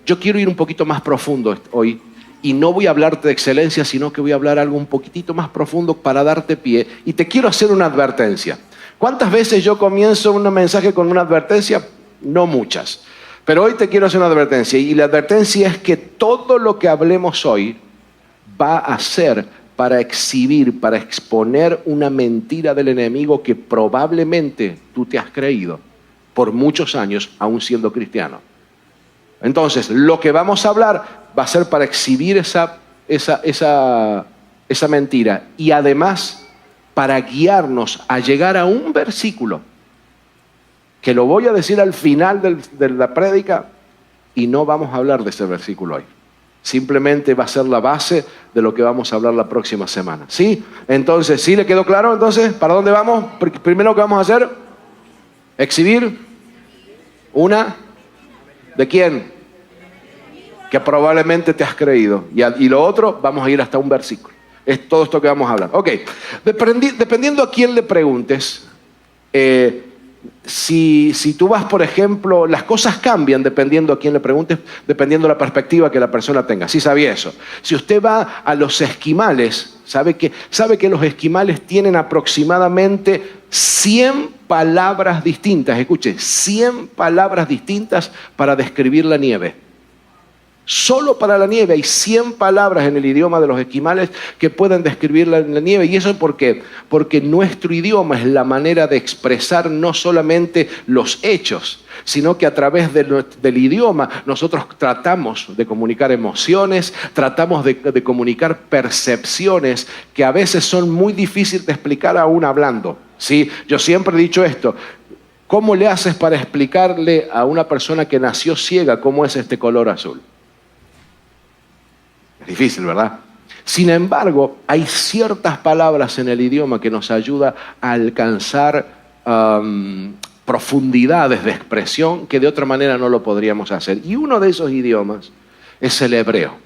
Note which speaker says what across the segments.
Speaker 1: yo quiero ir un poquito más profundo hoy y no voy a hablarte de excelencia, sino que voy a hablar algo un poquitito más profundo para darte pie. Y te quiero hacer una advertencia. ¿Cuántas veces yo comienzo un mensaje con una advertencia? No muchas. Pero hoy te quiero hacer una advertencia. Y la advertencia es que todo lo que hablemos hoy va a ser para exhibir, para exponer una mentira del enemigo que probablemente tú te has creído por muchos años, aún siendo cristiano. Entonces, lo que vamos a hablar va a ser para exhibir esa mentira y además para guiarnos a llegar a un versículo que lo voy a decir al final de la prédica y no vamos a hablar de ese versículo hoy. Simplemente va a ser la base de lo que vamos a hablar la próxima semana. ¿Sí? Entonces, ¿sí le quedó claro? Entonces, ¿para dónde vamos? Primero, ¿qué vamos a hacer? Exhibir una... ¿De quién? Que probablemente te has creído. Y lo otro, vamos a ir hasta un versículo. Es todo esto que vamos a hablar. Ok. Dependiendo a quién le preguntes, si tú vas, por ejemplo, las cosas cambian dependiendo a quién le preguntes, dependiendo de la perspectiva que la persona tenga. Sí sabía eso. Si usted va a los esquimales, sabe que los esquimales tienen aproximadamente 100 palabras distintas. Escuche, 100 palabras distintas para describir la nieve. Solo para la nieve hay 100 palabras en el idioma de los esquimales que pueden describir la nieve. ¿Y eso por qué? Porque nuestro idioma es la manera de expresar no solamente los hechos, sino que a través del idioma nosotros tratamos de comunicar emociones, tratamos de comunicar percepciones que a veces son muy difíciles de explicar aún hablando. ¿Sí? Yo siempre he dicho esto. ¿Cómo le haces para explicarle a una persona que nació ciega cómo es este color azul? Es difícil, ¿verdad? Sin embargo, hay ciertas palabras en el idioma que nos ayudan a alcanzar profundidades de expresión que de otra manera no lo podríamos hacer. Y uno de esos idiomas es el hebreo.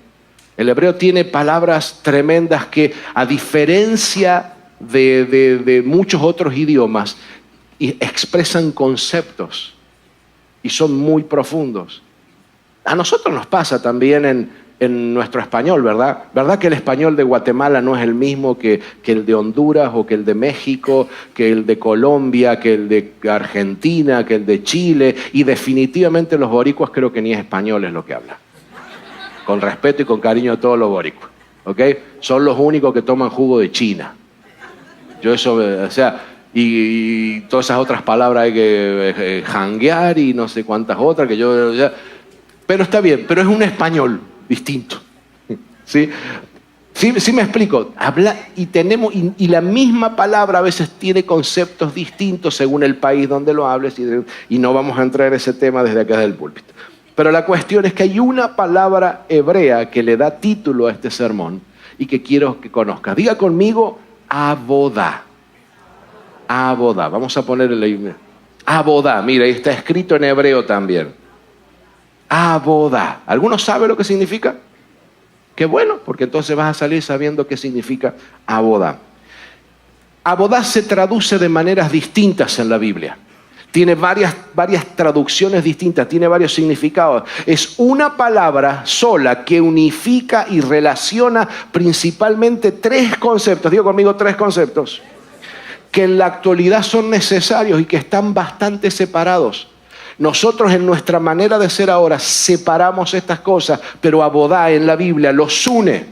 Speaker 1: El hebreo tiene palabras tremendas que, a diferencia de muchos otros idiomas, expresan conceptos y son muy profundos. A nosotros nos pasa también en nuestro español, ¿verdad? ¿Verdad que el español de Guatemala no es el mismo que el de Honduras o que el de México, que el de Colombia, que el de Argentina, que el de Chile? Y definitivamente los boricuas creo que ni es español es lo que hablan. Con respeto y con cariño a todos los boricuas, ¿ok? Son los únicos que toman jugo de China. Yo eso, o sea, y todas esas otras palabras hay que janguear y no sé cuántas otras que yo... Pero está bien, pero es un español distinto. ¿Sí? Sí me explico. Habla y la misma palabra a veces tiene conceptos distintos según el país donde lo hables y no vamos a entrar en ese tema desde acá del púlpito. Pero la cuestión es que hay una palabra hebrea que le da título a este sermón y que quiero que conozcas. Diga conmigo, abodá. Abodá. Vamos a ponerle abodá. Mira, ahí está escrito en hebreo también. Abodá. ¿Alguno sabe lo que significa? Qué bueno, porque entonces vas a salir sabiendo qué significa abodá. Abodá se traduce de maneras distintas en la Biblia. Tiene varias traducciones distintas, tiene varios significados. Es una palabra sola que unifica y relaciona principalmente 3 conceptos. Digo conmigo 3 conceptos. Que en la actualidad son necesarios y que están bastante separados. Nosotros en nuestra manera de ser ahora separamos estas cosas, pero abodá en la Biblia los une.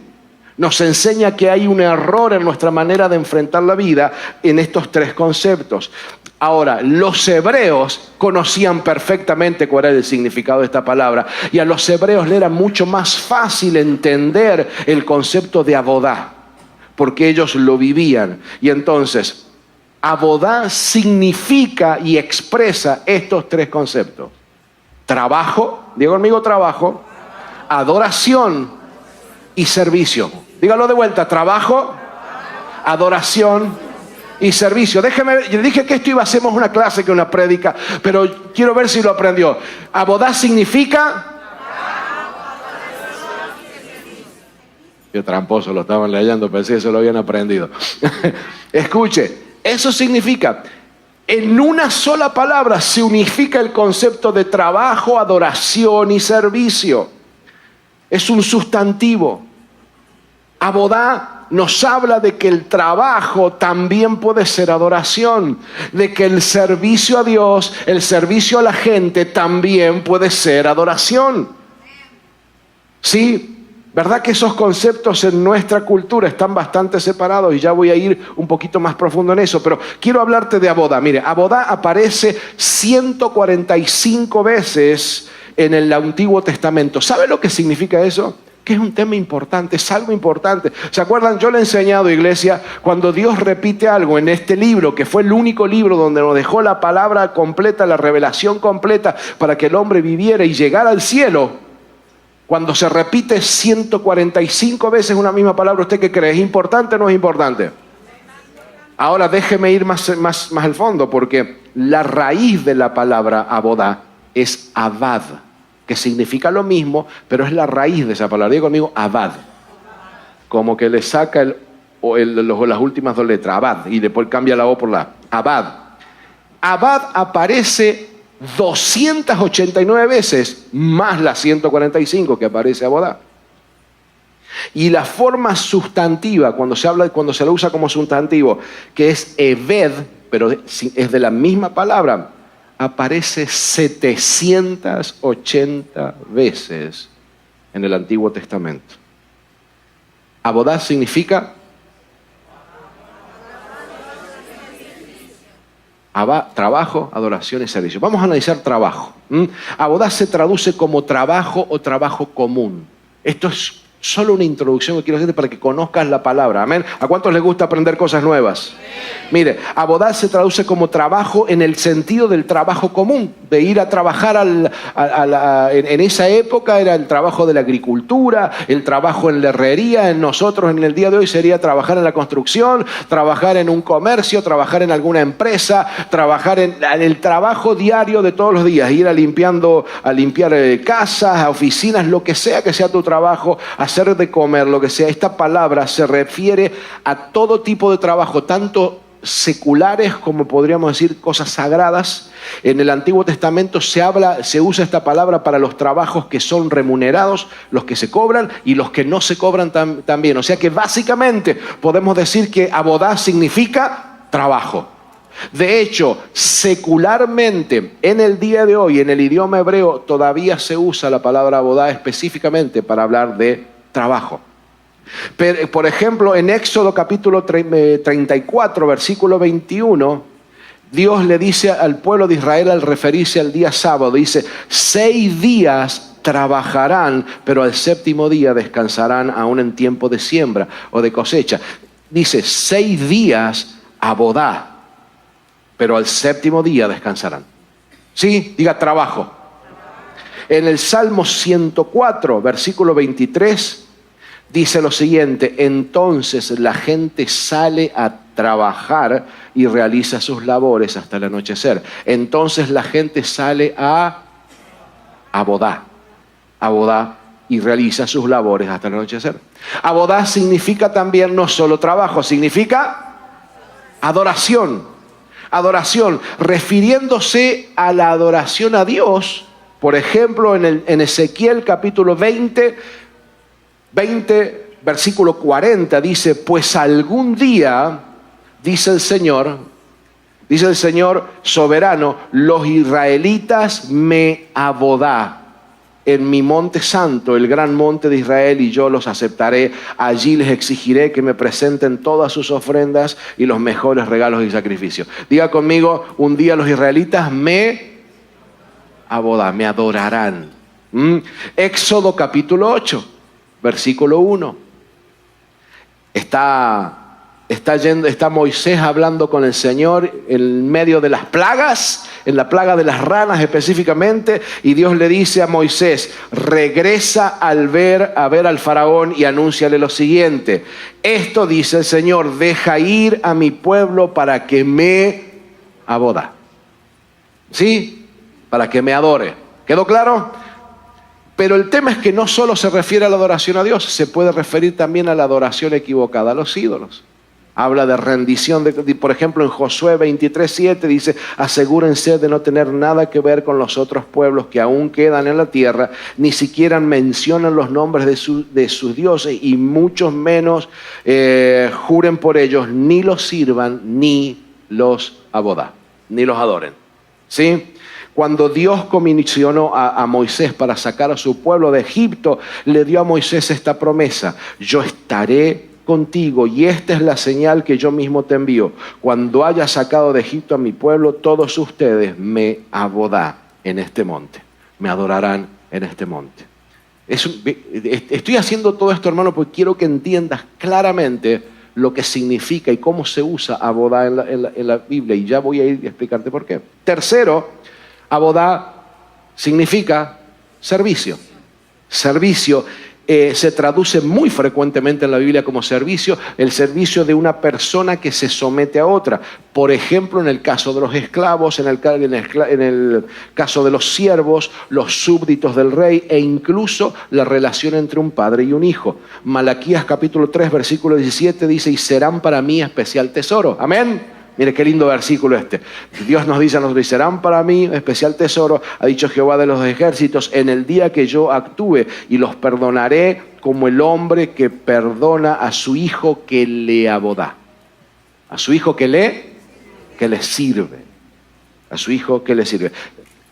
Speaker 1: Nos enseña que hay un error en nuestra manera de enfrentar la vida en estos 3 conceptos. Ahora, los hebreos conocían perfectamente cuál era el significado de esta palabra y a los hebreos le era mucho más fácil entender el concepto de abodá, porque ellos lo vivían. Y entonces, abodá significa y expresa estos 3 conceptos. Trabajo, diga conmigo trabajo, adoración y servicio. Dígalo de vuelta, trabajo, adoración y servicio. Yo dije que esto iba a ser más una clase que una prédica, pero quiero ver si lo aprendió. Abodá significa... Qué tramposo, lo estaban leyendo, pensé que se lo habían aprendido. Escuche, eso significa, en una sola palabra se unifica el concepto de trabajo, adoración y servicio. es un sustantivo. Abodá nos habla de que el trabajo también puede ser adoración, de que el servicio a Dios, el servicio a la gente también puede ser adoración. Sí, ¿verdad que esos conceptos en nuestra cultura están bastante separados? Y ya voy a ir un poquito más profundo en eso, pero quiero hablarte de Abodá. Mire, Abodá aparece 145 veces en el Antiguo Testamento. ¿Sabe lo que significa eso? Que es un tema importante, es algo importante. ¿Se acuerdan? Yo le he enseñado, iglesia, cuando Dios repite algo en este libro, que fue el único libro donde nos dejó la palabra completa, la revelación completa, para que el hombre viviera y llegara al cielo. Cuando se repite 145 veces una misma palabra, ¿usted qué cree? ¿Es importante o no es importante? Ahora déjeme ir más al fondo, porque la raíz de la palabra Abodá es Abad, que significa lo mismo, pero es la raíz de esa palabra. Diga conmigo, Abad. Como que le saca las últimas dos letras, Abad, y después cambia la O por la A. Abad. Abad aparece 289 veces, más las 145 que aparece Abodá. Y la forma sustantiva, cuando se la usa como sustantivo, que es Eved, pero es de la misma palabra, aparece 780 veces en el Antiguo Testamento. Abodá significa trabajo, adoración y servicio. Vamos a analizar trabajo. Abodá se traduce como trabajo o trabajo común. Esto es solo una introducción que quiero hacerte para que conozcas la palabra. Amén. ¿A cuántos les gusta aprender cosas nuevas? Mire, Abodá se traduce como trabajo en el sentido del trabajo común, de ir a trabajar en esa época era el trabajo de la agricultura, el trabajo en la herrería. En nosotros en el día de hoy sería trabajar en la construcción, trabajar en un comercio, trabajar en alguna empresa, trabajar en el trabajo diario de todos los días, ir a limpiar casas, oficinas, lo que sea tu trabajo, hacer de comer, lo que sea. Esta palabra se refiere a todo tipo de trabajo, tanto seculares como podríamos decir cosas sagradas. En el Antiguo Testamento se usa esta palabra para los trabajos que son remunerados, los que se cobran y los que no se cobran también. O sea que básicamente podemos decir que Abodá significa trabajo. De hecho, secularmente, en el día de hoy, en el idioma hebreo, todavía se usa la palabra Abodá específicamente para hablar de trabajo. Pero, por ejemplo, en Éxodo capítulo 34, versículo 21, Dios le dice al pueblo de Israel al referirse al día sábado, dice, 6 días trabajarán, pero al 7º día descansarán aún en tiempo de siembra o de cosecha. Dice, 6 días Abodá, pero al 7º día descansarán. ¿Sí? Diga trabajo. En el Salmo 104, versículo 23, dice lo siguiente, entonces la gente sale a trabajar y realiza sus labores hasta el anochecer. Entonces la gente sale a Abodá y realiza sus labores hasta el anochecer. Abodá significa también no solo trabajo, significa adoración. Adoración, refiriéndose a la adoración a Dios. Por ejemplo, en Ezequiel capítulo 20, versículo 40, dice, pues algún día, dice el Señor soberano, los israelitas me Abodá en mi monte santo, el gran monte de Israel, y yo los aceptaré. Allí les exigiré que me presenten todas sus ofrendas y los mejores regalos y sacrificios. Diga conmigo, un día los israelitas me Abodá, me adorarán. Éxodo capítulo 8. Versículo 1. Está Moisés hablando con el Señor en medio de las plagas, en la plaga de las ranas específicamente, y Dios le dice a Moisés, regresa a ver al faraón y anúnciale lo siguiente. Esto dice el Señor, deja ir a mi pueblo para que me Abodá. ¿Sí? Para que me adore. ¿Quedó claro? Pero el tema es que no solo se refiere a la adoración a Dios, se puede referir también a la adoración equivocada, a los ídolos. Habla de rendición. Por ejemplo, en Josué 23:7 dice: asegúrense de no tener nada que ver con los otros pueblos que aún quedan en la tierra, ni siquiera mencionan los nombres de sus dioses, y muchos menos juren por ellos, ni los sirvan, ni los ni los adoren. ¿Sí? Cuando Dios comisionó a Moisés para sacar a su pueblo de Egipto, le dio a Moisés esta promesa: yo estaré contigo, y esta es la señal que yo mismo te envío. Cuando haya sacado de Egipto a mi pueblo, todos ustedes me abodá en este monte, me adorarán en este monte. Estoy haciendo todo esto, hermano, porque quiero que entiendas claramente lo que significa y cómo se usa abodá en la Biblia, y ya voy a ir a explicarte por qué. Tercero, abodá significa servicio. Servicio se traduce muy frecuentemente en la Biblia como servicio, el servicio de una persona que se somete a otra. Por ejemplo, en el caso de los esclavos, en el caso de los siervos, los súbditos del rey, e incluso la relación entre un padre y un hijo. Malaquías capítulo 3, versículo 17 dice: y serán para mí especial tesoro. Amén. Mire qué lindo versículo este. Dios nos dice a nosotros: serán para mí especial tesoro, ha dicho Jehová de los ejércitos, en el día que yo actúe, y los perdonaré como el hombre que perdona a su hijo que le abodá. A su hijo que le sirve. A su hijo que le sirve.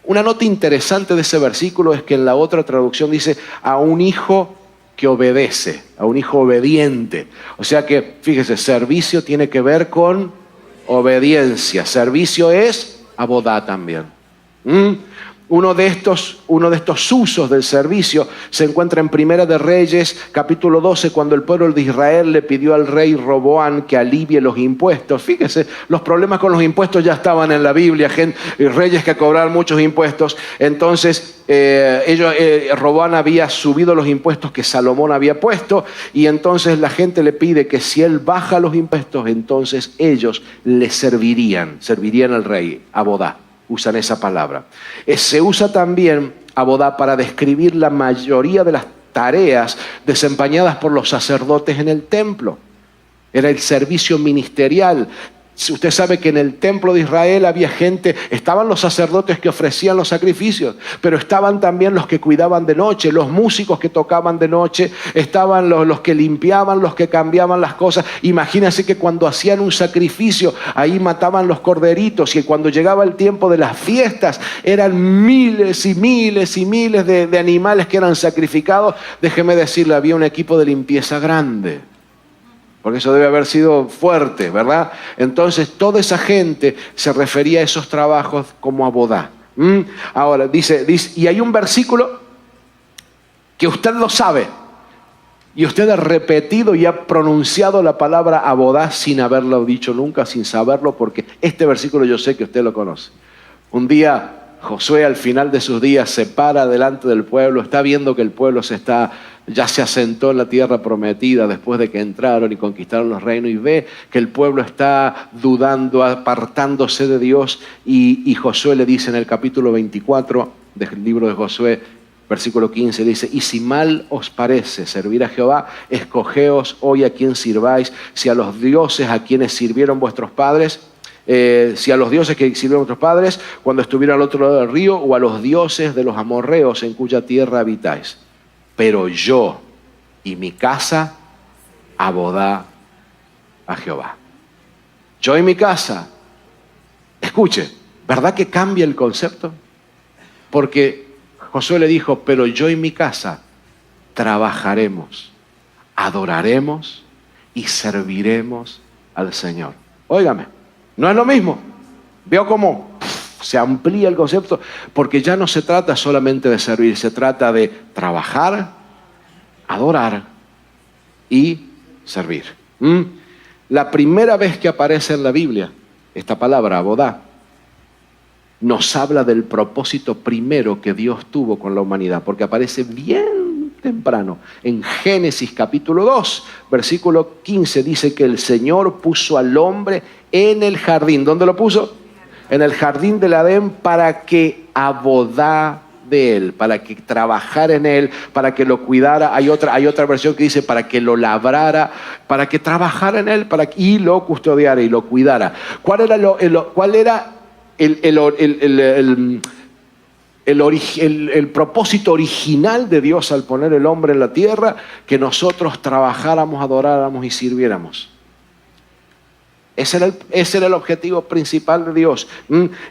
Speaker 1: Una nota interesante de ese versículo es que en la otra traducción dice: a un hijo que obedece, a un hijo obediente. O sea que, fíjese, servicio tiene que ver con obediencia. Servicio es abodá también. Uno de estos usos del servicio se encuentra en Primera de Reyes, capítulo 12, cuando el pueblo de Israel le pidió al rey Roboam que alivie los impuestos. Fíjese, los problemas con los impuestos ya estaban en la Biblia, reyes que cobraban muchos impuestos. Entonces, Roboam había subido los impuestos que Salomón había puesto, y entonces la gente le pide que si él baja los impuestos, entonces ellos le servirían al rey, abodá. Usan esa palabra. Se usa también abodá para describir la mayoría de las tareas desempeñadas por los sacerdotes en el templo. Era el servicio ministerial. Usted sabe que en el templo de Israel había gente, estaban los sacerdotes que ofrecían los sacrificios, pero estaban también los que cuidaban de noche, los músicos que tocaban de noche, estaban los que limpiaban, los que cambiaban las cosas. Imagínense que cuando hacían un sacrificio, ahí mataban los corderitos, y cuando llegaba el tiempo de las fiestas, eran miles y miles y miles de animales que eran sacrificados. Déjeme decirle, había un equipo de limpieza grande. Porque eso debe haber sido fuerte, ¿verdad? Entonces, toda esa gente se refería a esos trabajos como abodá. Ahora, dice, y hay un versículo que usted lo sabe, y usted ha repetido y ha pronunciado la palabra abodá sin haberlo dicho nunca, sin saberlo, porque este versículo yo sé que usted lo conoce. Un día Josué, al final de sus días, se para delante del pueblo, está viendo que el pueblo ya se asentó en la tierra prometida después de que entraron y conquistaron los reinos, y ve que el pueblo está dudando, apartándose de Dios, y Josué le dice en el capítulo 24 del libro de Josué, versículo 15, dice: y si mal os parece servir a Jehová, escogeos hoy a quién sirváis, si a los dioses a quienes sirvieron vuestros padres, si a los dioses que sirvieron vuestros padres cuando estuvieron al otro lado del río, o a los dioses de los amorreos en cuya tierra habitáis. Pero yo y mi casa abodá a Jehová. Yo y mi casa. Escuche, ¿verdad que cambia el concepto? Porque Josué le dijo: pero yo y mi casa trabajaremos, adoraremos y serviremos al Señor. Óigame, no es lo mismo. Veo cómo se amplía el concepto, porque ya no se trata solamente de servir, se trata de trabajar, adorar y servir. La primera vez que aparece en la Biblia esta palabra, abodá, nos habla del propósito primero que Dios tuvo con la humanidad, porque aparece bien temprano. En Génesis capítulo 2, versículo 15, dice que el Señor puso al hombre en el jardín. ¿Dónde lo puso? En el jardín del Edén, para que abodá de Él, para que trabajara en Él, para que lo cuidara. Hay otra versión que dice para que lo labrara, para que trabajara en Él y lo custodiara y lo cuidara. ¿Cuál era el propósito original de Dios al poner el hombre en la tierra? Que nosotros trabajáramos, adoráramos y sirviéramos. Ese era el objetivo principal de Dios.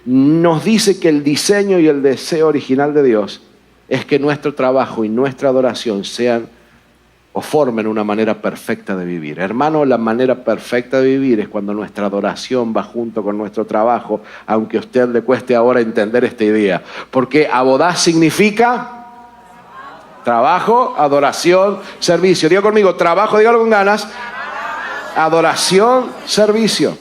Speaker 1: Nos dice que el diseño y el deseo original de Dios es que nuestro trabajo y nuestra adoración sean o formen una manera perfecta de vivir. Hermano, la manera perfecta de vivir es cuando nuestra adoración va junto con nuestro trabajo, aunque a usted le cueste ahora entender esta idea. Porque abodá significa trabajo, adoración, servicio. Diga conmigo, trabajo, dígalo con ganas. Adoración, servicio.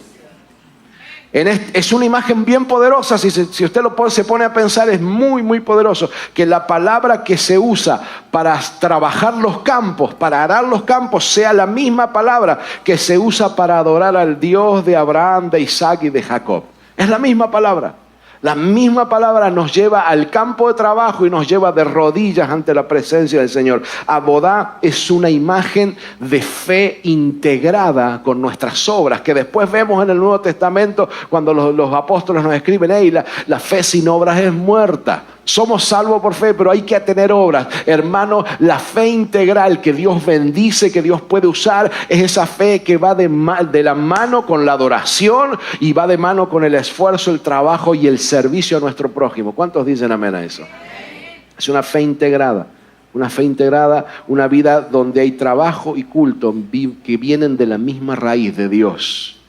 Speaker 1: Es una imagen bien poderosa. Si usted se pone a pensar, es muy, muy poderoso. Que la palabra que se usa para trabajar los campos, para arar los campos, sea la misma palabra que se usa para adorar al Dios de Abraham, de Isaac y de Jacob. Es la misma palabra. La misma palabra nos lleva al campo de trabajo y nos lleva de rodillas ante la presencia del Señor. Abodá es una imagen de fe integrada con nuestras obras, que después vemos en el Nuevo Testamento cuando los apóstoles nos escriben, hey, la fe sin obras es muerta. Somos salvos por fe, pero hay que tener obras. Hermano, la fe integral que Dios bendice, que Dios puede usar, es esa fe que va de la mano con la adoración y va de mano con el esfuerzo, el trabajo y el servicio a nuestro prójimo. ¿Cuántos dicen amén a eso? Es una fe integrada. Una fe integrada, una vida donde hay trabajo y culto que vienen de la misma raíz de Dios.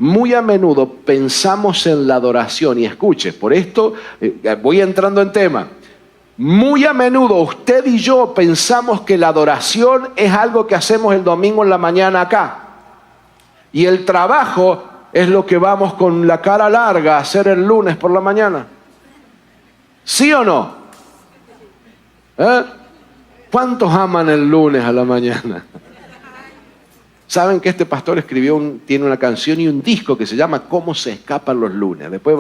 Speaker 1: Muy a menudo pensamos en la adoración, y escuche, por esto voy entrando en tema. Muy a menudo usted y yo pensamos que la adoración es algo que hacemos el domingo en la mañana acá. Y el trabajo es lo que vamos con la cara larga a hacer el lunes por la mañana. ¿Sí o no? ¿Cuántos aman el lunes a la mañana? Saben que este pastor tiene una canción y un disco que se llama ¿Cómo se escapan los lunes? Después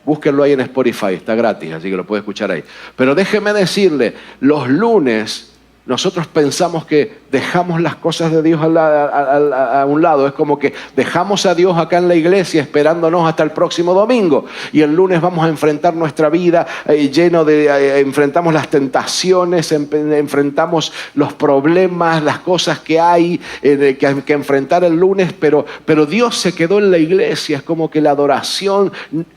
Speaker 1: búsquenlo ahí en Spotify, está gratis, así que lo puede escuchar ahí. Pero déjeme decirle, los lunes nosotros pensamos que dejamos las cosas de Dios a un lado. Es como que dejamos a Dios acá en la iglesia esperándonos hasta el próximo domingo. Y el lunes vamos a enfrentar nuestra vida enfrentamos las tentaciones, enfrentamos los problemas, las cosas que hay que enfrentar el lunes. Pero Dios se quedó en la iglesia. Es como que la adoración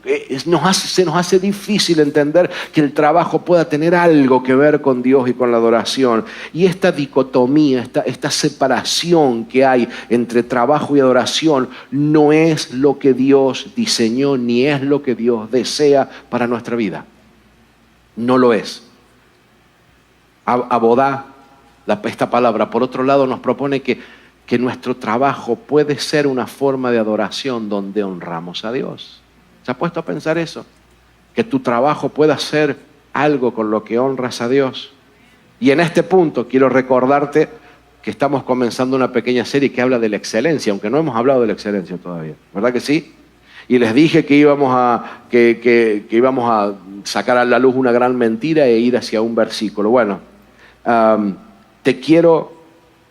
Speaker 1: se nos hace difícil entender que el trabajo pueda tener algo que ver con Dios y con la adoración. Y esta dicotomía, esta separación que hay entre trabajo y adoración no es lo que Dios diseñó ni es lo que Dios desea para nuestra vida. No lo es. Abodá, esta palabra, por otro lado, nos propone que nuestro trabajo puede ser una forma de adoración donde honramos a Dios. ¿Se ha puesto a pensar eso? Que tu trabajo pueda ser algo con lo que honras a Dios. Y en este punto quiero recordarte que estamos comenzando una pequeña serie que habla de la excelencia, aunque no hemos hablado de la excelencia todavía, ¿verdad que sí? Y les dije que íbamos a sacar a la luz una gran mentira e ir hacia un versículo. Bueno, te quiero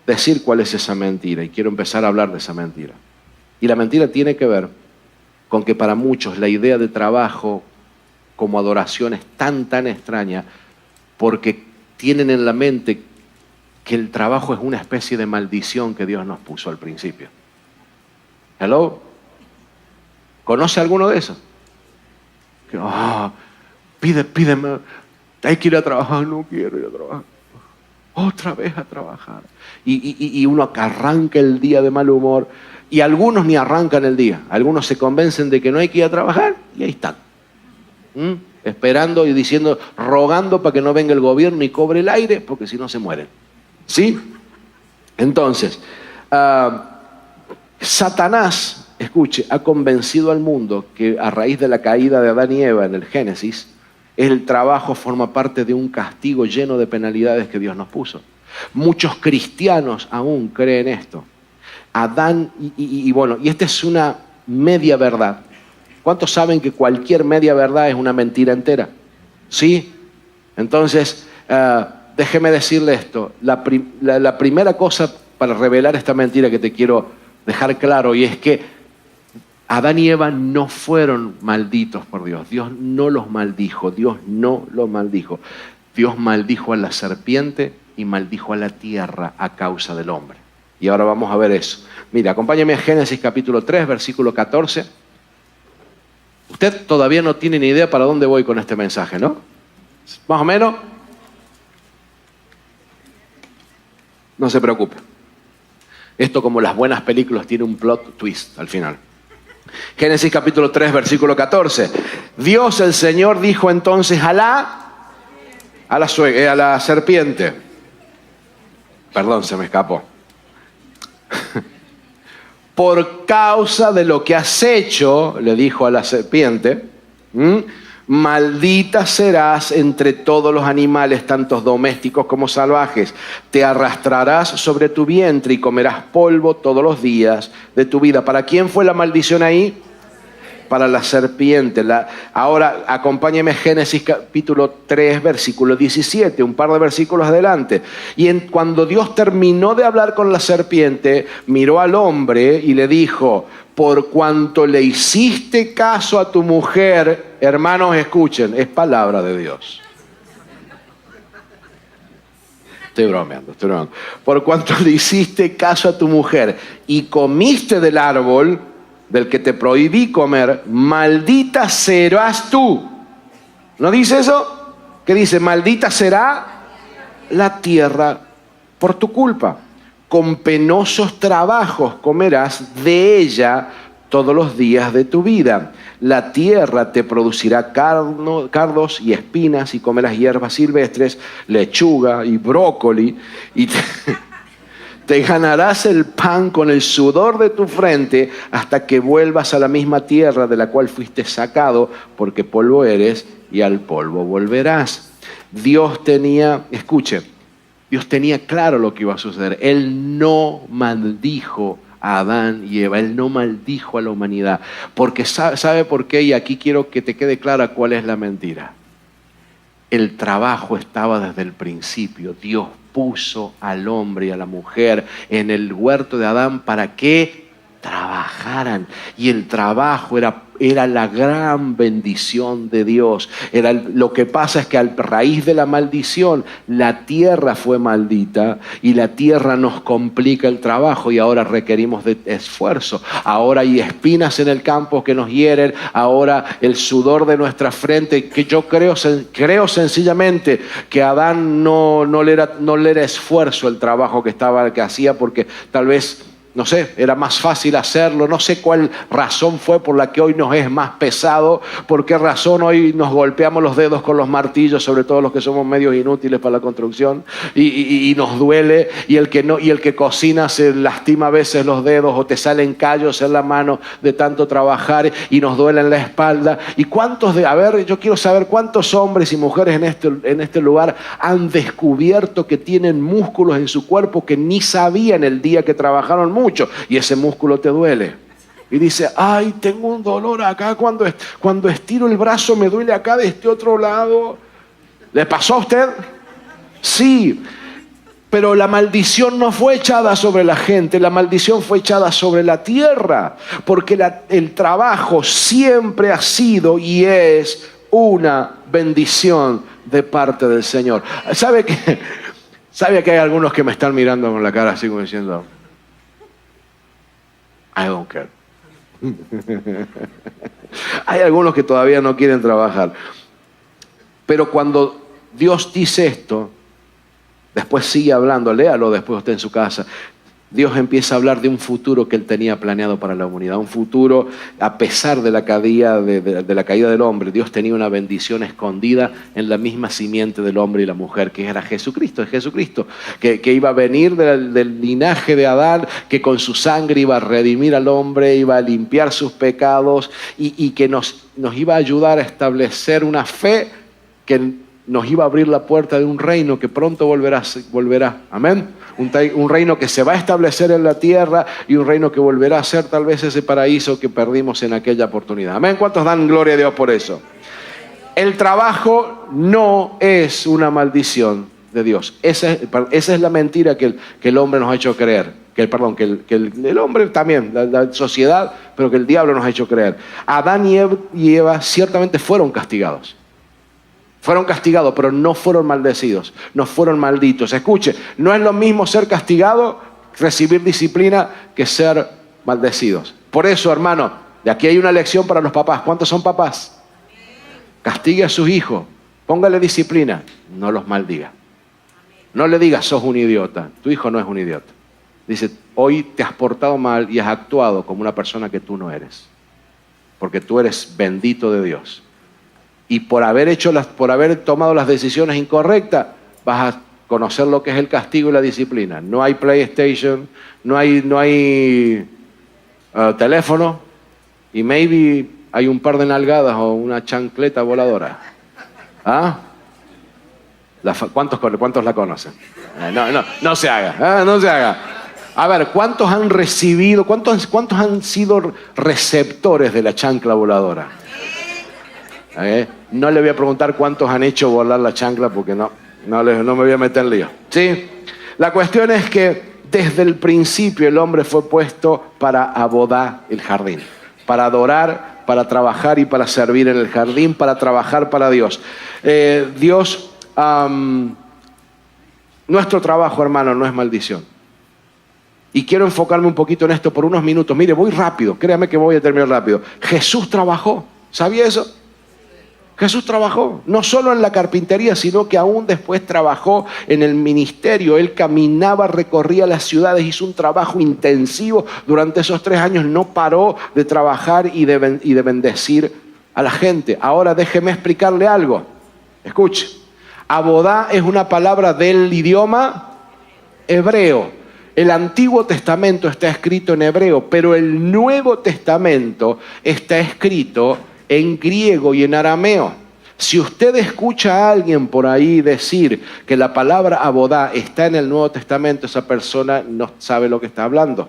Speaker 1: decir cuál es esa mentira y quiero empezar a hablar de esa mentira. Y la mentira tiene que ver con que para muchos la idea de trabajo como adoración es tan extraña porque tienen en la mente que el trabajo es una especie de maldición que Dios nos puso al principio. ¿Hello? ¿Conoce alguno de esos? Pídeme, hay que ir a trabajar, no quiero ir a trabajar. Otra vez a trabajar. Y uno arranca el día de mal humor. Y algunos ni arrancan el día. Algunos se convencen de que no hay que ir a trabajar y ahí están. Esperando y rogando para que no venga el gobierno y cobre el aire, porque si no se mueren. ¿Sí? Entonces, Satanás, escuche, ha convencido al mundo que a raíz de la caída de Adán y Eva en el Génesis, el trabajo forma parte de un castigo lleno de penalidades que Dios nos puso. Muchos cristianos aún creen esto. Adán, y esta es una media verdad. ¿Cuántos saben que cualquier media verdad es una mentira entera? ¿Sí? Entonces, déjeme decirle esto. La primera cosa para revelar esta mentira que te quiero dejar claro, y es que Adán y Eva no fueron malditos por Dios. Dios no los maldijo. Dios no los maldijo. Dios maldijo a la serpiente y maldijo a la tierra a causa del hombre. Y ahora vamos a ver eso. Mira, acompáñame a Génesis capítulo 3, versículo 14. Usted todavía no tiene ni idea para dónde voy con este mensaje, ¿no? Más o menos. No se preocupe. Esto, como las buenas películas, tiene un plot twist al final. Génesis capítulo 3, versículo 14. Dios el Señor dijo entonces a la serpiente. Perdón, se me escapó. Por causa de lo que has hecho, le dijo a la serpiente, maldita serás entre todos los animales, tanto domésticos como salvajes. Te arrastrarás sobre tu vientre y comerás polvo todos los días de tu vida. ¿Para quién fue la maldición ahí? Para la serpiente. Ahora acompáñeme a Génesis capítulo 3, versículo 17, un par de versículos adelante. Y cuando Dios terminó de hablar con la serpiente, miró al hombre y le dijo: por cuanto le hiciste caso a tu mujer, hermanos, escuchen, es palabra de Dios. Estoy bromeando. Por cuanto le hiciste caso a tu mujer y comiste del árbol del que te prohibí comer, maldita serás tú. ¿No dice eso? ¿Qué dice? Maldita será la tierra por tu culpa. Con penosos trabajos comerás de ella todos los días de tu vida. La tierra te producirá cardos y espinas, y comerás hierbas silvestres, lechuga y brócoli, y te ganarás el pan con el sudor de tu frente hasta que vuelvas a la misma tierra de la cual fuiste sacado, porque polvo eres y al polvo volverás. Dios tenía claro lo que iba a suceder. Él no maldijo a Adán y Eva, Él no maldijo a la humanidad, porque ¿sabe por qué? Y aquí quiero que te quede clara cuál es la mentira. El trabajo estaba desde el principio. Dios puso al hombre y a la mujer en el huerto de Adán para que trabajaran, y el trabajo era la gran bendición de Dios. Lo que pasa es que a raíz de la maldición, la tierra fue maldita y la tierra nos complica el trabajo, y ahora requerimos de esfuerzo. Ahora hay espinas en el campo que nos hieren, ahora el sudor de nuestra frente, que yo creo sencillamente que a Adán no le era esfuerzo el trabajo que hacía, porque tal vez, no sé, era más fácil hacerlo. No sé cuál razón fue por la que hoy nos es más pesado, por qué razón hoy nos golpeamos los dedos con los martillos, sobre todo los que somos medios inútiles para la construcción, y nos duele, y el que cocina se lastima a veces los dedos, o te salen callos en la mano de tanto trabajar, y nos duele en la espalda. Y yo quiero saber cuántos hombres y mujeres en este lugar han descubierto que tienen músculos en su cuerpo que ni sabían el día que trabajaron mucho, y ese músculo te duele. Y dice: ay, tengo un dolor acá, cuando estiro el brazo me duele acá de este otro lado. ¿Le pasó a usted? Sí. Pero la maldición no fue echada sobre la gente, la maldición fue echada sobre la tierra, porque el trabajo siempre ha sido y es una bendición de parte del Señor. ¿Sabe que hay algunos que me están mirando con la cara así como diciendo: I don't care? Hay algunos que todavía no quieren trabajar. Pero cuando Dios dice esto, después sigue hablando, léalo después usted en su casa. Dios empieza a hablar de un futuro que Él tenía planeado para la humanidad. Un futuro, a pesar de la caída del hombre, Dios tenía una bendición escondida en la misma simiente del hombre y la mujer, que era Jesucristo. Es Jesucristo, que iba a venir del linaje de Adán, que con su sangre iba a redimir al hombre, iba a limpiar sus pecados, y que nos iba a ayudar a establecer una fe que nos iba a abrir la puerta de un reino que pronto volverá. Amén. Un reino que se va a establecer en la tierra, y un reino que volverá a ser tal vez ese paraíso que perdimos en aquella oportunidad. Amén. ¿Cuántos dan gloria a Dios por eso? El trabajo no es una maldición de Dios. Esa es la mentira que el hombre nos ha hecho creer. Que el hombre también, la sociedad, pero que el diablo nos ha hecho creer. Adán y Eva ciertamente fueron castigados. Fueron castigados, pero no fueron maldecidos, no fueron malditos. Escuche, no es lo mismo ser castigado, recibir disciplina, que ser maldecidos. Por eso, hermano, de aquí hay una lección para los papás. ¿Cuántos son papás? Castigue a sus hijos, póngale disciplina, no los maldiga. No le digas, sos un idiota. Tu hijo no es un idiota. Dice, hoy te has portado mal y has actuado como una persona que tú no eres. Porque tú eres bendito de Dios. Y por haber tomado las decisiones incorrectas, vas a conocer lo que es el castigo y la disciplina. No hay PlayStation, no hay teléfono, y maybe hay un par de nalgadas o una chancleta voladora. ¿Ah? ¿Cuántos la conocen? No se haga, no se haga. A ver, ¿cuántos han recibido, cuántos han sido receptores de la chancla voladora? No le voy a preguntar cuántos han hecho volar la chancla porque no me voy a meter en lío. ¿Sí? La cuestión es que desde el principio el hombre fue puesto para abodar el jardín, para adorar, para trabajar y para servir en el jardín, para trabajar para Dios. Nuestro trabajo, hermano, no es maldición. Y quiero enfocarme un poquito en esto por unos minutos. Mire, voy rápido, créame que voy a terminar rápido. Jesús trabajó, ¿sabía eso? Jesús trabajó, no solo en la carpintería, sino que aún después trabajó en el ministerio. Él caminaba, recorría las ciudades, hizo un trabajo intensivo. Durante esos 3 años no paró de trabajar y de bendecir a la gente. Ahora déjeme explicarle algo. Escuche, abodá es una palabra del idioma hebreo. El Antiguo Testamento está escrito en hebreo, pero el Nuevo Testamento está escrito en griego y en arameo. Si usted escucha a alguien por ahí decir que la palabra abodá está en el Nuevo Testamento, esa persona no sabe lo que está hablando,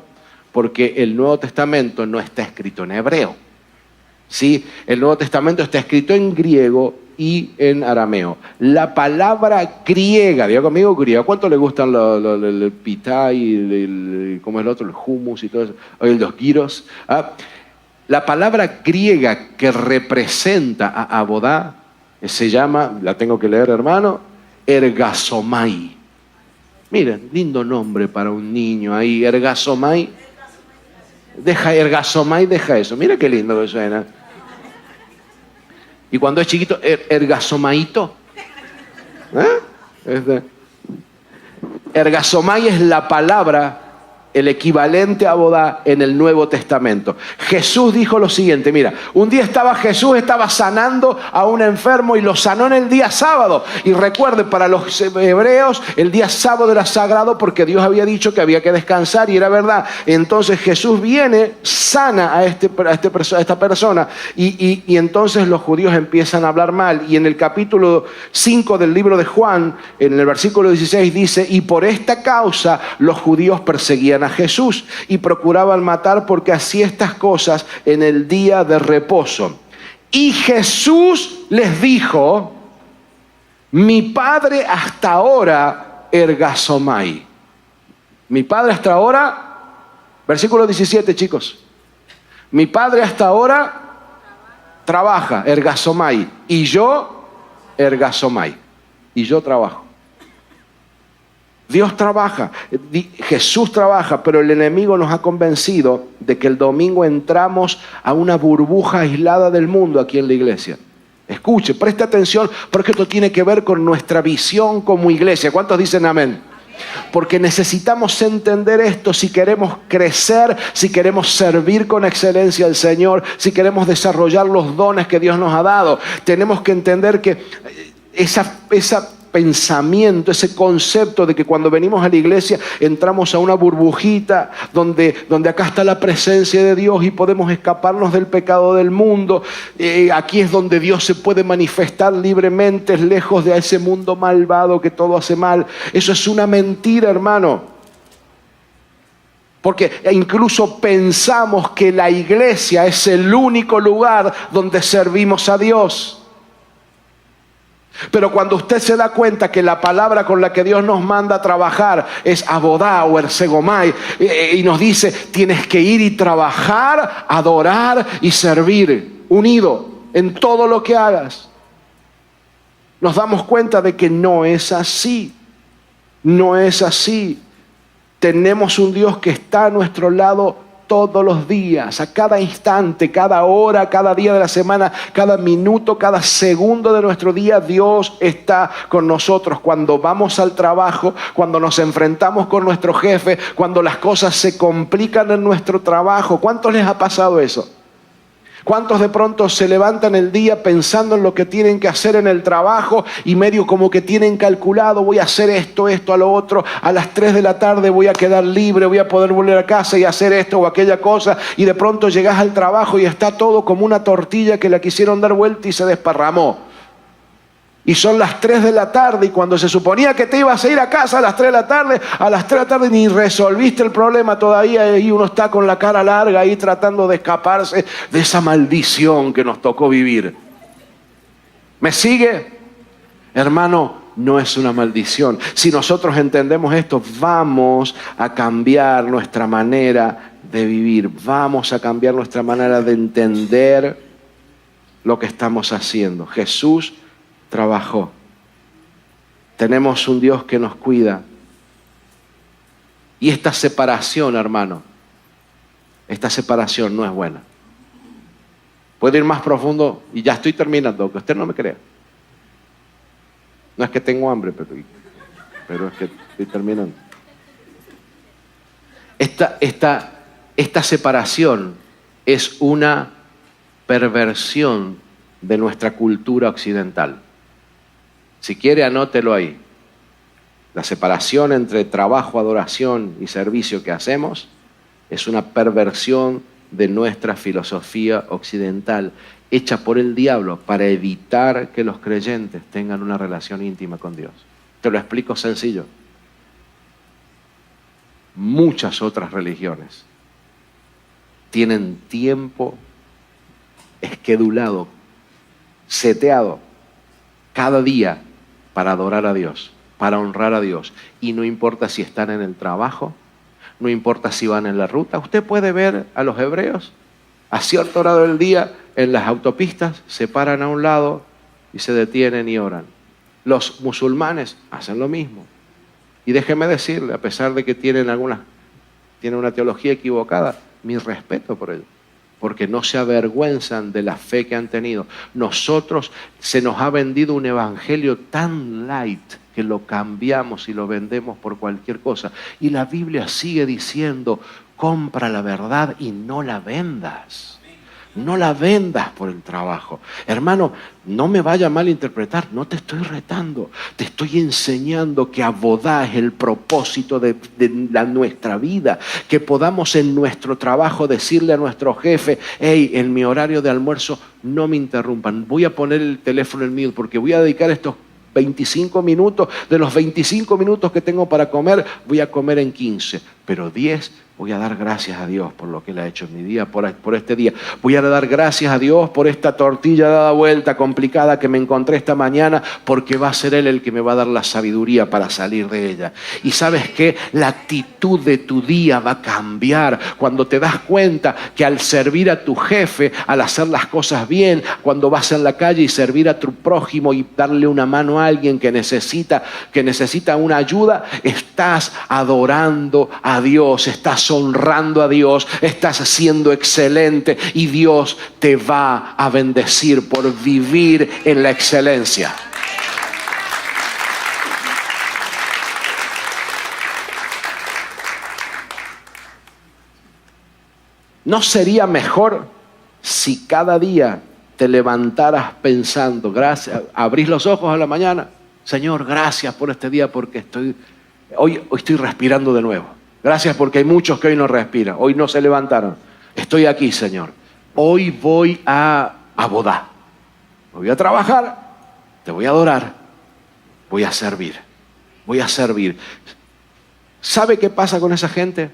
Speaker 1: porque el Nuevo Testamento no está escrito en hebreo. ¿Sí? El Nuevo Testamento está escrito en griego y en arameo. La palabra griega, diga conmigo griega, ¿cuánto le gustan el pitá y ¿cómo es el otro? El hummus y todo eso, los gyros. La palabra griega que representa a abodá se llama, la tengo que leer, hermano, ergasomai. Miren, lindo nombre para un niño ahí, ergasomai. Ergasomai deja eso, mira qué lindo que suena. Y cuando es chiquito, ergasomaito. Ergasomai es la palabra, el equivalente a abodá en el Nuevo Testamento. Jesús dijo lo siguiente, mira, un día Jesús estaba sanando a un enfermo y lo sanó en el día sábado. Y recuerde, para los hebreos el día sábado era sagrado porque Dios había dicho que había que descansar y era verdad. Entonces Jesús viene, sana a esta persona y entonces los judíos empiezan a hablar mal. Y en el capítulo 5 del libro de Juan, en el versículo 16 dice, y por esta causa los judíos perseguían a Jesús y procuraban matar porque hacía estas cosas en el día de reposo. Y Jesús les dijo, mi Padre hasta ahora ergasomai. Mi Padre hasta ahora, versículo 17, chicos. Mi Padre hasta ahora trabaja, ergasomai, y yo ergasomai, y yo trabajo. Dios trabaja, Jesús trabaja, pero el enemigo nos ha convencido de que el domingo entramos a una burbuja aislada del mundo aquí en la iglesia. Escuche, preste atención, porque esto tiene que ver con nuestra visión como iglesia. ¿Cuántos dicen amén? Porque necesitamos entender esto si queremos crecer, si queremos servir con excelencia al Señor, si queremos desarrollar los dones que Dios nos ha dado. Tenemos que entender que esa pensamiento, ese concepto de que cuando venimos a la iglesia entramos a una burbujita donde acá está la presencia de Dios y podemos escaparnos del pecado del mundo. Aquí es donde Dios se puede manifestar libremente, lejos de ese mundo malvado que todo hace mal. Eso es una mentira, hermano. Porque incluso pensamos que la iglesia es el único lugar donde servimos a Dios. Pero cuando usted se da cuenta que la palabra con la que Dios nos manda a trabajar es abodá o ersegomai, y nos dice, tienes que ir y trabajar, adorar y servir, unido en todo lo que hagas, nos damos cuenta de que no es así. No es así. Tenemos un Dios que está a nuestro lado todos los días, a cada instante, cada hora, cada día de la semana, cada minuto, cada segundo de nuestro día. Dios está con nosotros. Cuando vamos al trabajo, cuando nos enfrentamos con nuestro jefe, cuando las cosas se complican en nuestro trabajo. ¿Cuántos les ha pasado eso? ¿Cuántos de pronto se levantan el día pensando en lo que tienen que hacer en el trabajo y medio como que tienen calculado, voy a hacer esto, a lo otro, a las 3 de la tarde voy a quedar libre, voy a poder volver a casa y hacer esto o aquella cosa, y de pronto llegas al trabajo y está todo como una tortilla que la quisieron dar vuelta y se desparramó? Y son las 3 de la tarde y cuando se suponía que te ibas a ir a casa a las 3 de la tarde ni resolviste el problema todavía, y uno está con la cara larga ahí tratando de escaparse de esa maldición que nos tocó vivir. ¿Me sigue? Hermano, no es una maldición. Si nosotros entendemos esto, vamos a cambiar nuestra manera de vivir. Vamos a cambiar nuestra manera de entender lo que estamos haciendo. Jesús trabajó. Tenemos un Dios que nos cuida. Y esta separación, hermano, esta separación no es buena. Puedo ir más profundo y ya estoy terminando, que usted no me crea. No es que tengo hambre, pero es que estoy terminando. Esta separación es una perversión de nuestra cultura occidental. Si quiere, anótelo ahí. La separación entre trabajo, adoración y servicio que hacemos es una perversión de nuestra filosofía occidental, hecha por el diablo para evitar que los creyentes tengan una relación íntima con Dios. Te lo explico sencillo. Muchas otras religiones tienen tiempo esquedulado, seteado, cada día para adorar a Dios, para honrar a Dios. Y no importa si están en el trabajo, no importa si van en la ruta. Usted puede ver a los hebreos a cierta hora del día en las autopistas, se paran a un lado y se detienen y oran. Los musulmanes hacen lo mismo. Y déjeme decirle, a pesar de que tienen una teología equivocada, mi respeto por ellos, porque no se avergüenzan de la fe que han tenido. Nosotros se nos ha vendido un evangelio tan light que lo cambiamos y lo vendemos por cualquier cosa. Y la Biblia sigue diciendo, compra la verdad y no la vendas. No la vendas por el trabajo. Hermano, no me vaya a malinterpretar, no te estoy retando. Te estoy enseñando que abodá es el propósito de nuestra vida. Que podamos en nuestro trabajo decirle a nuestro jefe, hey, en mi horario de almuerzo no me interrumpan. Voy a poner el teléfono en mute porque voy a dedicar estos 25 minutos. De los 25 minutos que tengo para comer, voy a comer en 15. Pero 10 voy a dar gracias a Dios por lo que Él ha hecho en mi día, por este día. Voy a dar gracias a Dios por esta tortilla dada vuelta complicada que me encontré esta mañana, porque va a ser Él el que me va a dar la sabiduría para salir de ella. Y ¿sabes qué? La actitud de tu día va a cambiar cuando te das cuenta que al servir a tu jefe, al hacer las cosas bien, cuando vas en la calle y servir a tu prójimo y darle una mano a alguien que necesita una ayuda, estás adorando a Dios, estás honrando a Dios, estás siendo excelente y Dios te va a bendecir por vivir en la excelencia. ¿No sería mejor si cada día te levantaras pensando, gracias, abrís los ojos a la mañana, Señor, gracias por este día porque hoy estoy respirando de nuevo. Gracias porque hay muchos que hoy no respiran, hoy no se levantaron. Estoy aquí, Señor. Hoy voy a abodá. Voy a trabajar, te voy a adorar, voy a servir. Voy a servir. ¿Sabe qué pasa con esa gente?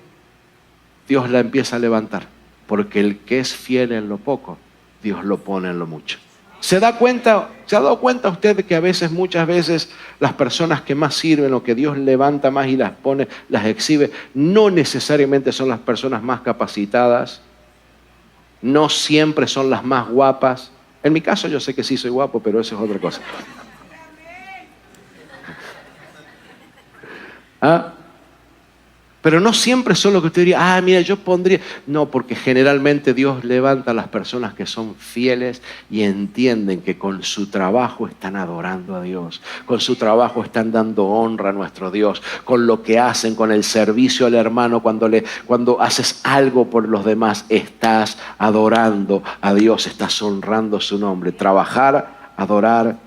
Speaker 1: Dios la empieza a levantar. Porque el que es fiel en lo poco, Dios lo pone en lo mucho. ¿Se ha dado cuenta usted de que muchas veces, las personas que más sirven o que Dios levanta más y las pone, las exhibe, no necesariamente son las personas más capacitadas? No siempre son las más guapas. En mi caso yo sé que sí soy guapo, pero eso es otra cosa. ¿Ah? Pero no siempre son lo que usted diría, mira, yo pondría... No, porque generalmente Dios levanta a las personas que son fieles y entienden que con su trabajo están adorando a Dios. Con su trabajo están dando honra a nuestro Dios. Con lo que hacen, con el servicio al hermano, cuando haces algo por los demás, estás adorando a Dios, estás honrando su nombre. Trabajar, adorar,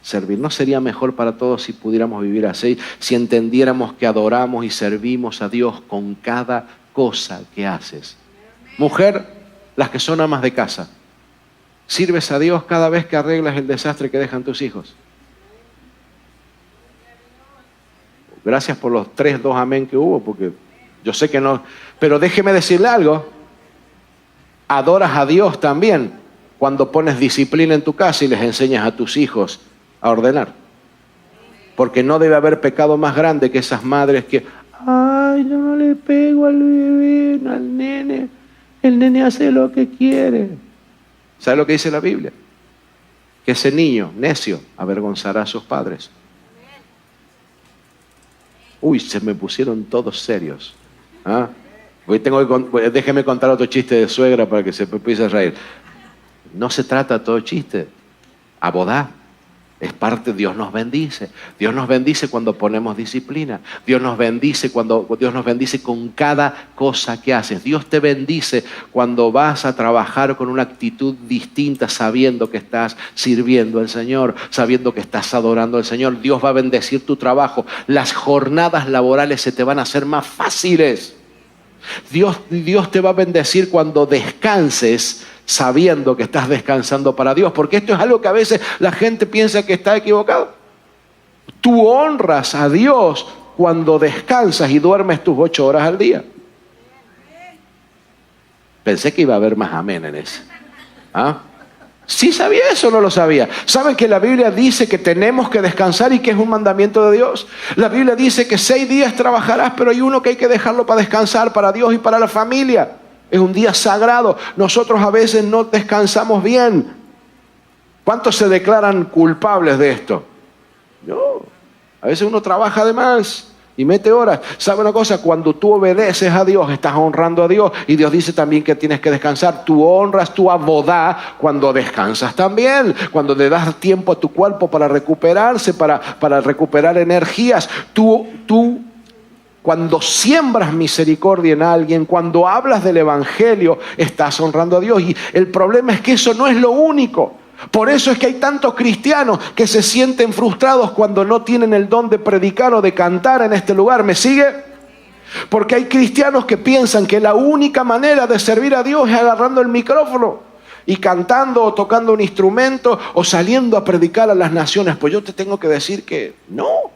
Speaker 1: servir. ¿No sería mejor para todos si pudiéramos vivir así? Si entendiéramos que adoramos y servimos a Dios con cada cosa que haces. Mujer, las que son amas de casa, ¿sirves a Dios cada vez que arreglas el desastre que dejan tus hijos? Gracias por los 3, 2 amén que hubo, porque yo sé que no. Pero déjeme decirle algo. Adoras a Dios también cuando pones disciplina en tu casa y les enseñas a tus hijos a ordenar. Porque no debe haber pecado más grande que esas madres que, yo no le pego al bebé, al nene, el nene hace lo que quiere. ¿Sabe lo que dice la Biblia? Que ese niño necio avergonzará a sus padres. Uy, se me pusieron todos serios. Déjeme contar otro chiste de suegra para que se empiece a reír. No se trata todo chiste. Abodá. Es parte, Dios nos bendice. Dios nos bendice cuando ponemos disciplina. Dios nos bendice con cada cosa que haces. Dios te bendice cuando vas a trabajar con una actitud distinta, sabiendo que estás sirviendo al Señor, sabiendo que estás adorando al Señor. Dios va a bendecir tu trabajo. Las jornadas laborales se te van a hacer más fáciles. Dios te va a bendecir cuando descanses, sabiendo que estás descansando para Dios, porque esto es algo que a veces la gente piensa que está equivocado. Tú honras a Dios cuando descansas y duermes tus 8 horas al día. Pensé que iba a haber más amén en eso. ¿Sí sabía eso o no lo sabía? ¿Saben que la Biblia dice que tenemos que descansar y que es un mandamiento de Dios? La Biblia dice que 6 días trabajarás, pero hay uno que hay que dejarlo para descansar, para Dios y para la familia. Es un día sagrado. Nosotros a veces no descansamos bien. ¿Cuántos se declaran culpables de esto? No. A veces uno trabaja de más y mete horas. ¿Sabe una cosa? Cuando tú obedeces a Dios, estás honrando a Dios. Y Dios dice también que tienes que descansar. Tú honras tu abodá cuando descansas también. Cuando le das tiempo a tu cuerpo para recuperarse, para recuperar energías. Cuando siembras misericordia en alguien, cuando hablas del Evangelio, estás honrando a Dios. Y el problema es que eso no es lo único. Por eso es que hay tantos cristianos que se sienten frustrados cuando no tienen el don de predicar o de cantar en este lugar. ¿Me sigue? Porque hay cristianos que piensan que la única manera de servir a Dios es agarrando el micrófono y cantando o tocando un instrumento o saliendo a predicar a las naciones. Pues yo te tengo que decir que no.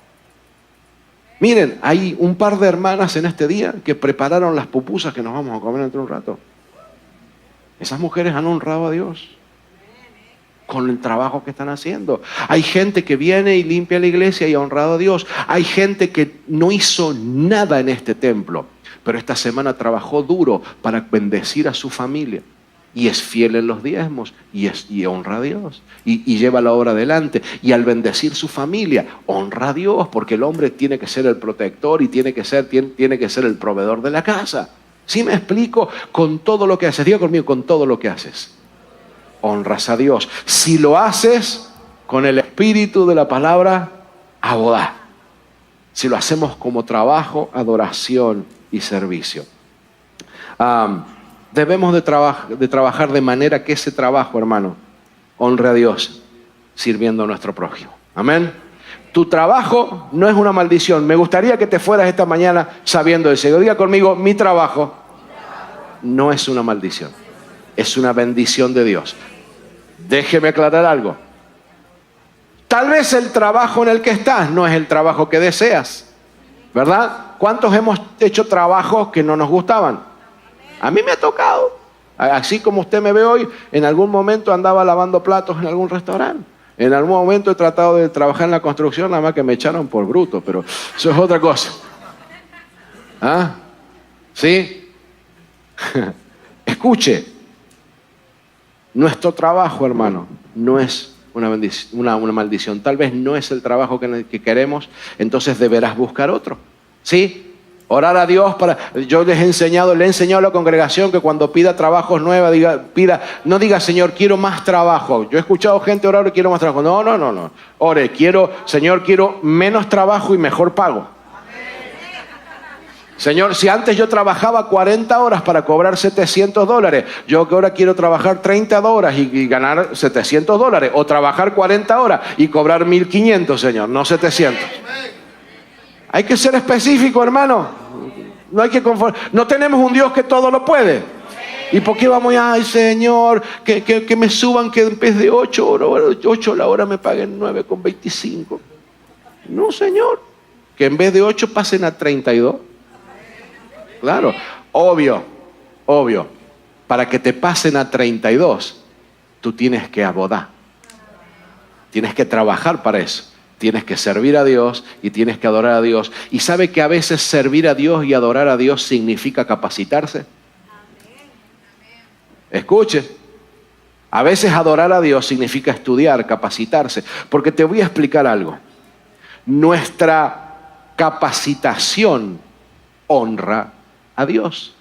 Speaker 1: Miren, hay un par de hermanas en este día que prepararon las pupusas que nos vamos a comer dentro de un rato. Esas mujeres han honrado a Dios con el trabajo que están haciendo. Hay gente que viene y limpia la iglesia y ha honrado a Dios. Hay gente que no hizo nada en este templo, pero esta semana trabajó duro para bendecir a su familia. Y es fiel en los diezmos y honra a Dios y lleva la obra adelante, y al bendecir su familia honra a Dios, porque el hombre tiene que ser el protector y tiene que ser el proveedor de la casa. ¿Sí me explico? Con todo lo que haces, diga conmigo, con todo lo que haces honras a Dios. Si lo haces con el espíritu de la palabra abodá, si lo hacemos como trabajo, adoración y servicio. Debemos de trabajar de manera que ese trabajo, hermano, honre a Dios sirviendo a nuestro prójimo. Amén. Tu trabajo no es una maldición. Me gustaría que te fueras esta mañana sabiendo eso. Diga conmigo, mi trabajo no es una maldición. Es una bendición de Dios. Déjeme aclarar algo. Tal vez el trabajo en el que estás no es el trabajo que deseas, ¿verdad? ¿Cuántos hemos hecho trabajos que no nos gustaban? A mí me ha tocado. Así como usted me ve hoy, en algún momento andaba lavando platos en algún restaurante. En algún momento he tratado de trabajar en la construcción, nada más que me echaron por bruto, pero eso es otra cosa. ¿Ah? ¿Sí? Escuche, nuestro trabajo, hermano, no es una maldición. Tal vez no es el trabajo que queremos, entonces deberás buscar otro. ¿Sí? Orar a Dios yo le he enseñado a la congregación que cuando pida trabajos nuevos, no diga, Señor, quiero más trabajo. Yo he escuchado gente orar y quiero más trabajo. No. Ore, Señor, quiero menos trabajo y mejor pago. Señor, si antes yo trabajaba 40 horas para cobrar $700, yo que ahora quiero trabajar 30 horas y ganar $700, o trabajar 40 horas y cobrar 1.500, Señor, no 700. Hay que ser específico, hermano. No tenemos un Dios que todo lo puede. ¿Y por qué vamos ay, Señor, que me suban, que en vez de 8 la hora me paguen 9,25? No, Señor. Que en vez de 8 pasen a 32. Claro, obvio. Para que te pasen a 32, tú tienes que abodar. Tienes que trabajar para eso. Tienes que servir a Dios y tienes que adorar a Dios. ¿Y sabe que a veces servir a Dios y adorar a Dios significa capacitarse? Escuche. A veces adorar a Dios significa estudiar, capacitarse. Porque te voy a explicar algo. Nuestra capacitación honra a Dios.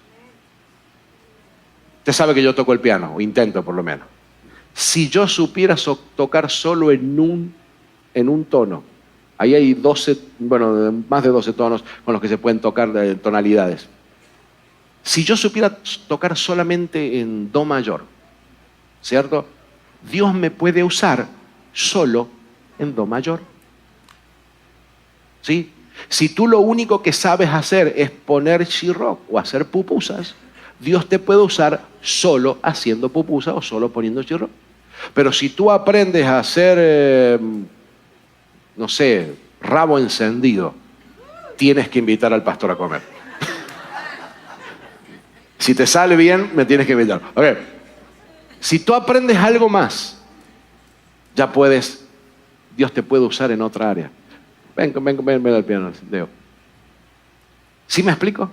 Speaker 1: Usted sabe que yo toco el piano, o intento por lo menos. Si yo supiera tocar solo en un tono, ahí hay más de 12 tonos con los que se pueden tocar de tonalidades. Si yo supiera tocar solamente en do mayor, ¿cierto? Dios me puede usar solo en do mayor. ¿Sí? Si tú lo único que sabes hacer es poner shirok o hacer pupusas, Dios te puede usar solo haciendo pupusas o solo poniendo shirok. Pero si tú aprendes a hacer, rabo encendido, tienes que invitar al pastor a comer. Si te sale bien, me tienes que invitar. Okay. Si tú aprendes algo más, ya Dios te puede usar en otra área. Ven al piano, Leo. ¿Sí me explico?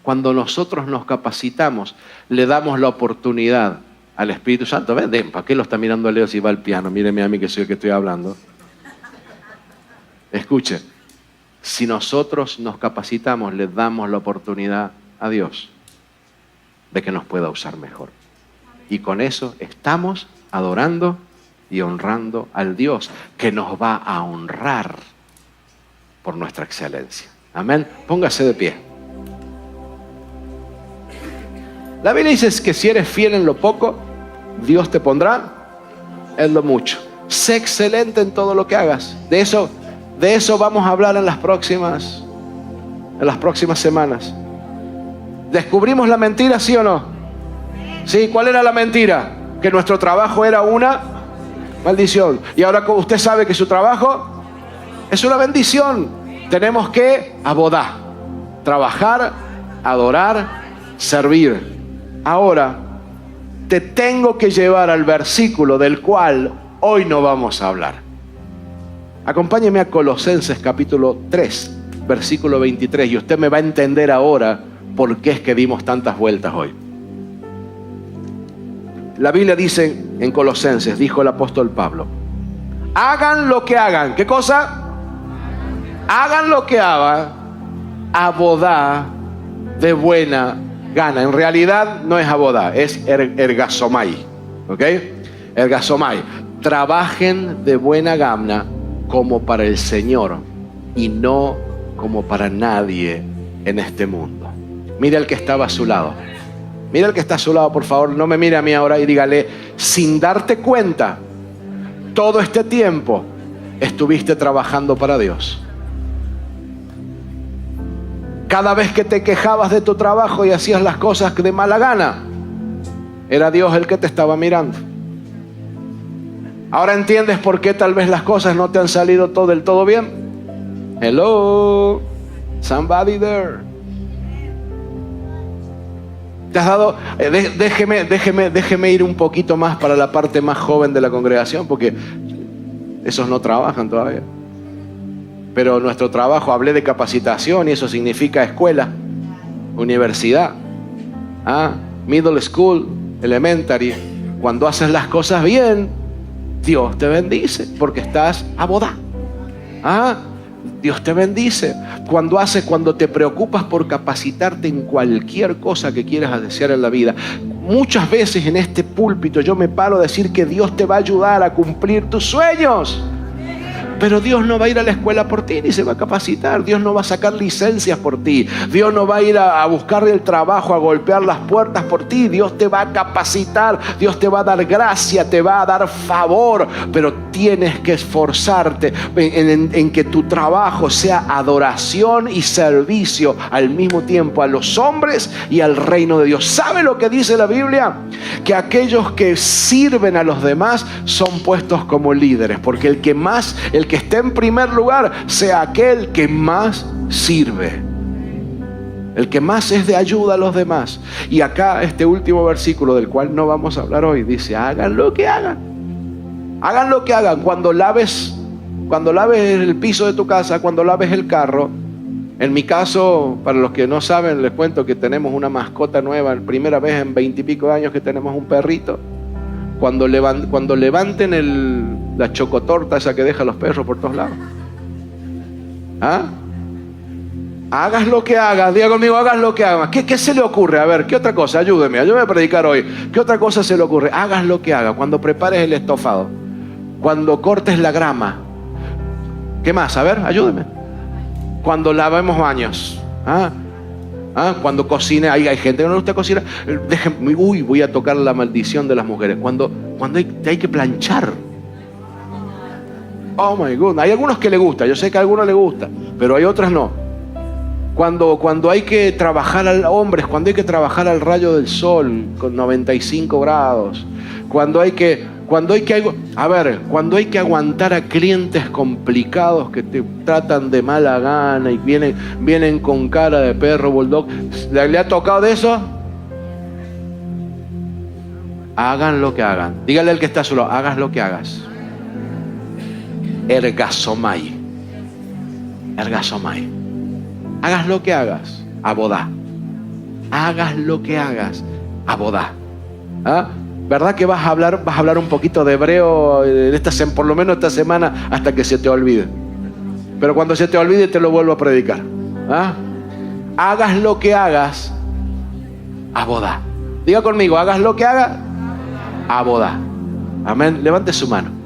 Speaker 1: Cuando nosotros nos capacitamos, le damos la oportunidad al Espíritu Santo. ¿Ven? ¿Para qué lo está mirando Leo si va al piano? Míreme a mí que soy el que estoy hablando. Escuche, si nosotros nos capacitamos, le damos la oportunidad a Dios de que nos pueda usar mejor. Y con eso estamos adorando y honrando al Dios que nos va a honrar por nuestra excelencia. Amén. Póngase de pie. La Biblia dice que si eres fiel en lo poco, Dios te pondrá en lo mucho. Sé excelente en todo lo que hagas. De eso vamos a hablar en las próximas semanas. ¿Descubrimos la mentira, sí o no? Sí, ¿cuál era la mentira? Que nuestro trabajo era una maldición. Y ahora usted sabe que su trabajo es una bendición. Tenemos que abodar, trabajar, adorar, servir. Ahora, te tengo que llevar al versículo del cual hoy no vamos a hablar. Acompáñeme a Colosenses capítulo 3, versículo 23, y usted me va a entender ahora por qué es que dimos tantas vueltas hoy. La Biblia dice en Colosenses, dijo el apóstol Pablo, hagan lo que hagan. ¿Qué cosa? Hagan lo que hagan, abodá de buena gana. En realidad no es abodá, es ergasomai. ¿Ok? Ergasomai. Trabajen de buena gana como para el Señor y no como para nadie en este mundo. Mire al que estaba a su lado. Mira al que está a su lado, por favor. No me mire a mí ahora y dígale, sin darte cuenta, todo este tiempo estuviste trabajando para Dios. Cada vez que te quejabas de tu trabajo y hacías las cosas de mala gana, era Dios el que te estaba mirando. Ahora entiendes por qué tal vez las cosas no te han salido del todo bien. Hello, somebody there. ¿Te has dado? Déjeme ir un poquito más para la parte más joven de la congregación, porque esos no trabajan todavía. Pero nuestro trabajo, hablé de capacitación y eso significa escuela, universidad, middle school, elementary. Cuando haces las cosas bien, Dios te bendice porque estás a boda. Dios te bendice. Cuando te preocupas por capacitarte en cualquier cosa que quieras desear en la vida. Muchas veces en este púlpito yo me paro a decir que Dios te va a ayudar a cumplir tus sueños. Pero Dios no va a ir a la escuela por ti ni se va a capacitar. Dios no va a sacar licencias por ti. Dios no va a ir a buscar el trabajo, a golpear las puertas por ti. Dios te va a capacitar. Dios te va a dar gracia, te va a dar favor. Pero tienes que esforzarte en que tu trabajo sea adoración y servicio al mismo tiempo a los hombres y al reino de Dios. ¿Sabe lo que dice la Biblia? Que aquellos que sirven a los demás son puestos como líderes. Porque el que esté en primer lugar sea aquel que más sirve, el que más es de ayuda a los demás. Y acá este último versículo del cual no vamos a hablar hoy dice: hagan lo que hagan, hagan lo que hagan. Cuando laves el piso de tu casa, cuando laves el carro. En mi caso, para los que no saben, les cuento que tenemos una mascota nueva, primera vez en 20 y pico años que tenemos un perrito. Cuando levanten la chocotorta esa que deja los perros por todos lados, hagas lo que hagas, diga conmigo, hagas lo que hagas. ¿Qué se le ocurre? A ver, ¿qué otra cosa? Ayúdeme a predicar hoy. ¿Qué otra cosa se le ocurre? Hagas lo que hagas. Cuando prepares el estofado, cuando cortes la grama, ¿qué más? A ver, ayúdeme. Cuando lavemos baños, cuando cocine, hay gente que no le gusta cocinar. Voy a tocar la maldición de las mujeres. Cuando hay que planchar. Oh my God. Hay algunos que le gusta, yo sé que a algunos le gusta, pero hay otras no. Cuando hay que trabajar hombres, cuando hay que trabajar al rayo del sol con 95 grados, cuando hay que aguantar a clientes complicados que te tratan de mala gana y vienen con cara de perro bulldog. ¿Le ha tocado de eso? Hagan lo que hagan. Dígale al que está solo: hagas lo que hagas. Ergasomai. Hagas lo que hagas, abodá. Hagas lo que hagas, abodá. ¿Verdad que vas a hablar un poquito de hebreo por lo menos esta semana hasta que se te olvide? Pero cuando se te olvide te lo vuelvo a predicar. Hagas lo que hagas, abodá. Diga conmigo: hagas lo que hagas, abodá. Amén. Levante su mano.